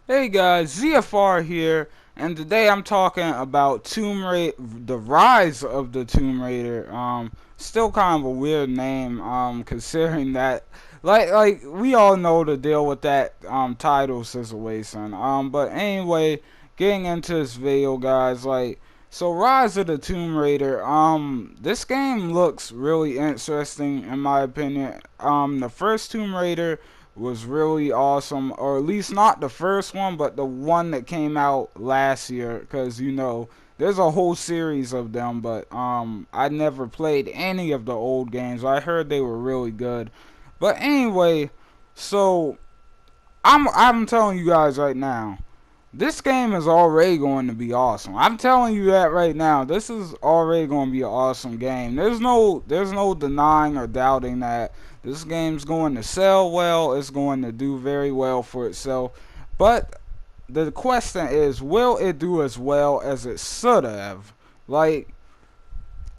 Hey guys, ZFR here, and today I'm talking about the rise of the Tomb Raider. Still kind of a weird name, considering that, like we all know the deal with that title situation. But anyway, getting into this video, guys, so Rise of the Tomb Raider. This game looks really interesting in my opinion. The first Tomb Raider was really awesome, or at least not the first one, but the one that came out last year. Because there's a whole series of them, but I never played any of the old games. I heard they were really good, but anyway, so I'm telling you guys right now. This game is already going to be awesome. I'm telling you that right now. This is already going to be an awesome game. There's no denying or doubting that this game's going to sell well. It's going to do very well for itself. But the question is, will it do as well as it should have? Like,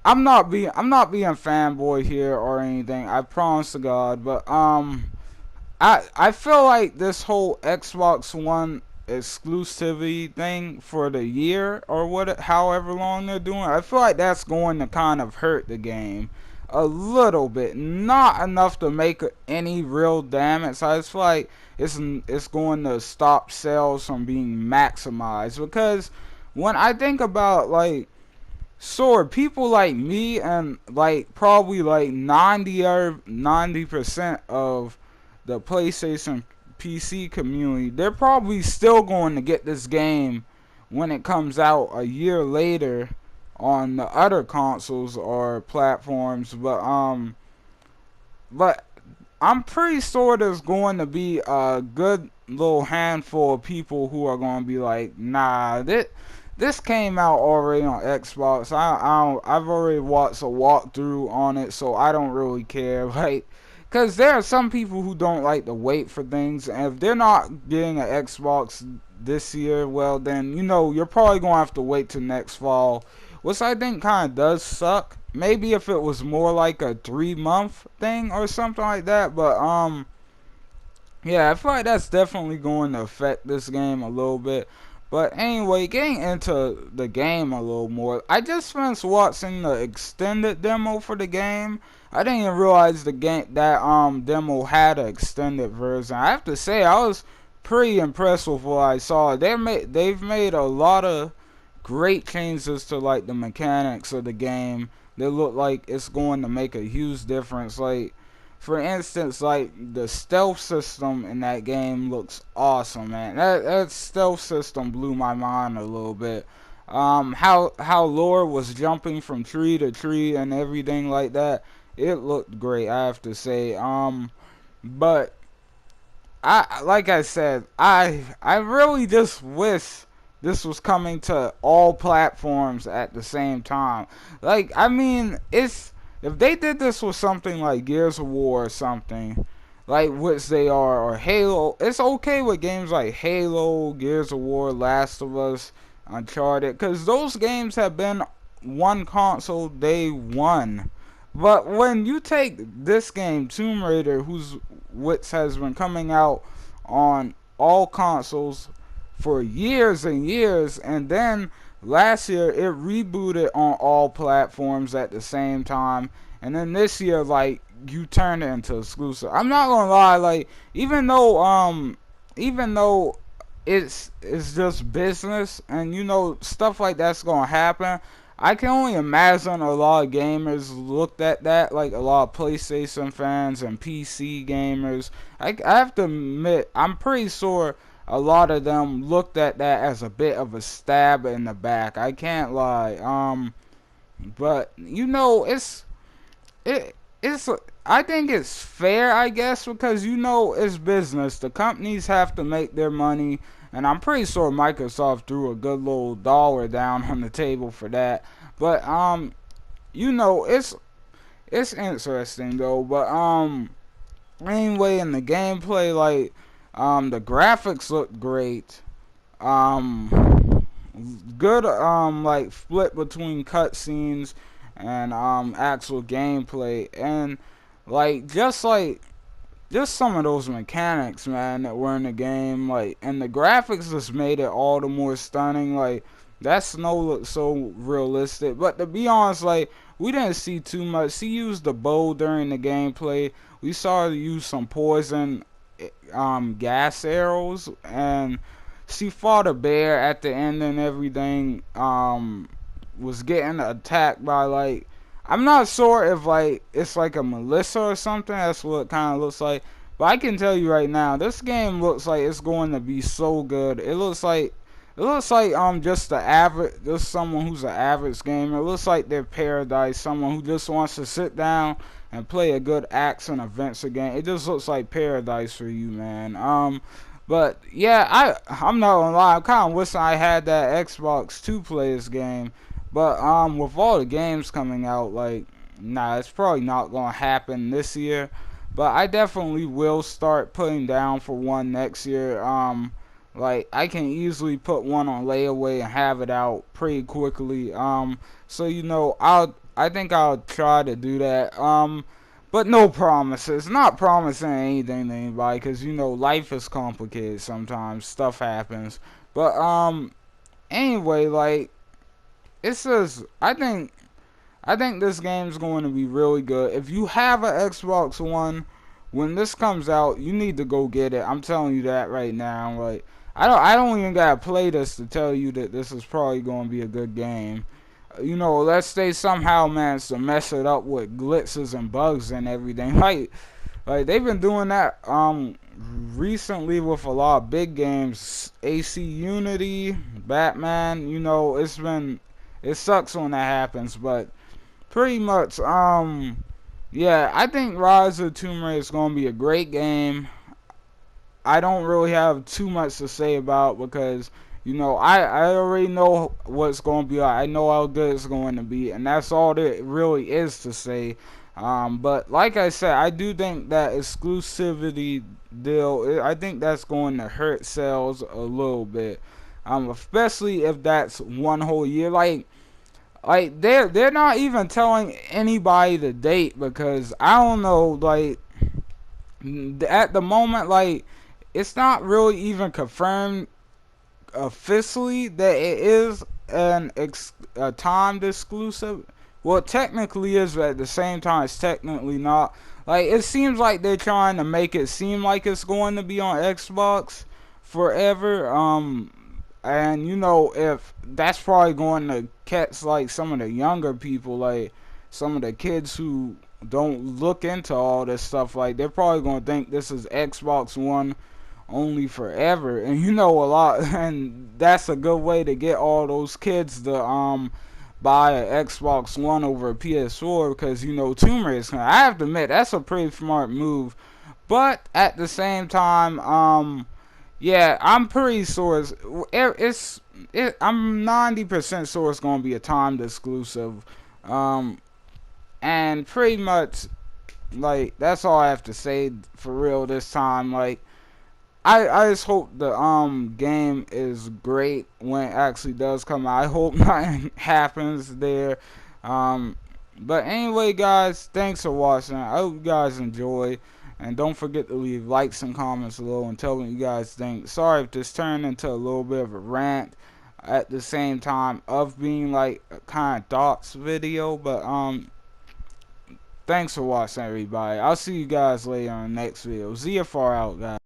I'm not being fanboy here or anything. I promise to God. But I feel like this whole Xbox One exclusivity thing for the year or however long they're doing, I feel like that's going to kind of hurt the game a little bit, not enough to make any real damage. So I just feel like it's going to stop sales from being maximized, because when I think about, like, people like me and like probably like 90% of the PlayStation PC community, they're probably still going to get this game when it comes out a year later on the other consoles or platforms. But I'm pretty sure there's going to be a good little handful of people who are going to be like, nah, this came out already on Xbox. I've already watched a walkthrough on it, so I don't really care. Like, because there are some people who don't like to wait for things, and if they're not getting an Xbox this year, well, then, you're probably going to have to wait till next fall, which I think kind of does suck. Maybe if it was more like a 3-month thing or something like that, but, yeah, I feel like that's definitely going to affect this game a little bit. But anyway, getting into the game a little more, I just finished watching the extended demo for the game. I didn't even realize the game that demo had an extended version. I have to say, I was pretty impressed with what I saw. They've made a lot of great changes to, like, the mechanics of the game. They look like it's going to make a huge difference. Like, for instance, like, the stealth system in that game looks awesome, man. That stealth system blew my mind a little bit. How Laura was jumping from tree to tree and everything like that, it looked great, I have to say. But like I said, I really just wish this was coming to all platforms at the same time. Like, I mean, if they did this with something like Gears of War or something, like which they are, or Halo, it's okay with games like Halo, Gears of War, Last of Us, Uncharted, because those games have been one console day one. But when you take this game, Tomb Raider, which has been coming out on all consoles for years and years, and then last year it rebooted on all platforms at the same time, and then this year, like, you turned it into exclusive. I'm not gonna lie, like, even though it's just business, and stuff like that's gonna happen, I can only imagine a lot of gamers looked at that, like a lot of PlayStation fans and PC gamers. I have to admit, I'm pretty sure a lot of them looked at that as a bit of a stab in the back. I can't lie. But it's I think it's fair, I guess, because it's business. The companies have to make their money, and I'm pretty sure Microsoft threw a good little dollar down on the table for that. But it's interesting though. But anyway, in the gameplay, like, the graphics look great. Good, like, split between cutscenes and actual gameplay, and, like, just like just some of those mechanics, man, that were in the game, like, and the graphics just made it all the more stunning. Like, that snow looked so realistic. But to be honest, like, we didn't see too much. He used the bow during the gameplay. We saw her use some poison, gas arrows, and she fought a bear at the end and everything. Was getting attacked by, like, I'm not sure if, like, it's like a Melissa or something. That's what it kind of looks like. But I can tell you right now, this game looks like it's going to be so good. It looks like just the average, just someone who's an average gamer. It looks like they're paradise. Someone who just wants to sit down and play a good action adventure game. It just looks like paradise for you, man. But yeah, I'm not gonna lie. I'm kind of wishing I had that Xbox to play this game. But with all the games coming out, like, nah, it's probably not gonna happen this year. But I definitely will start putting down for one next year. Like, I can easily put one on layaway and have it out pretty quickly. So I think I'll try to do that. But no promises. Not promising anything to anybody, because life is complicated sometimes. Stuff happens. But anyway, like, it's just I think this game's going to be really good. If you have an Xbox One, when this comes out, you need to go get it. I'm telling you that right now. Like, I don't even gotta play this to tell you that this is probably going to be a good game. Let's say somehow managed to mess it up with glitches and bugs and everything. Like they've been doing that recently with a lot of big games. AC Unity, Batman. It sucks when that happens, but pretty much, yeah, I think Rise of the Tomb Raider is going to be a great game. I don't really have too much to say about, because, I already know what's going to be like. I know how good it's going to be, and that's all there really is to say. But like I said, I do think that exclusivity deal, I think that's going to hurt sales a little bit. Especially if that's one whole year. Like they're not even telling anybody the date, because I don't know, like, at the moment, like, it's not really even confirmed officially that it is a timed exclusive. Well, it technically is, but at the same time, it's technically not. Like, it seems like they're trying to make it seem like it's going to be on Xbox forever. And if that's probably going to catch, like, some of the younger people, like some of the kids who don't look into all this stuff, like, they're probably going to think this is Xbox One only forever. And a lot, and that's a good way to get all those kids to buy an Xbox One over a PS4, because Tomb Raider's coming. I have to admit, that's a pretty smart move. But at the same time, yeah, I'm pretty sure I'm 90% sure it's gonna be a timed exclusive. And pretty much, like, that's all I have to say for real this time. Like, I just hope the game is great when it actually does come out. I hope nothing happens there. But anyway, guys, thanks for watching. I hope you guys enjoy. And don't forget to leave likes and comments below and tell me what you guys think. Sorry if this turned into a little bit of a rant at the same time of being like a kind of thoughts video. But thanks for watching, everybody. I'll see you guys later on the next video. ZFR out, guys.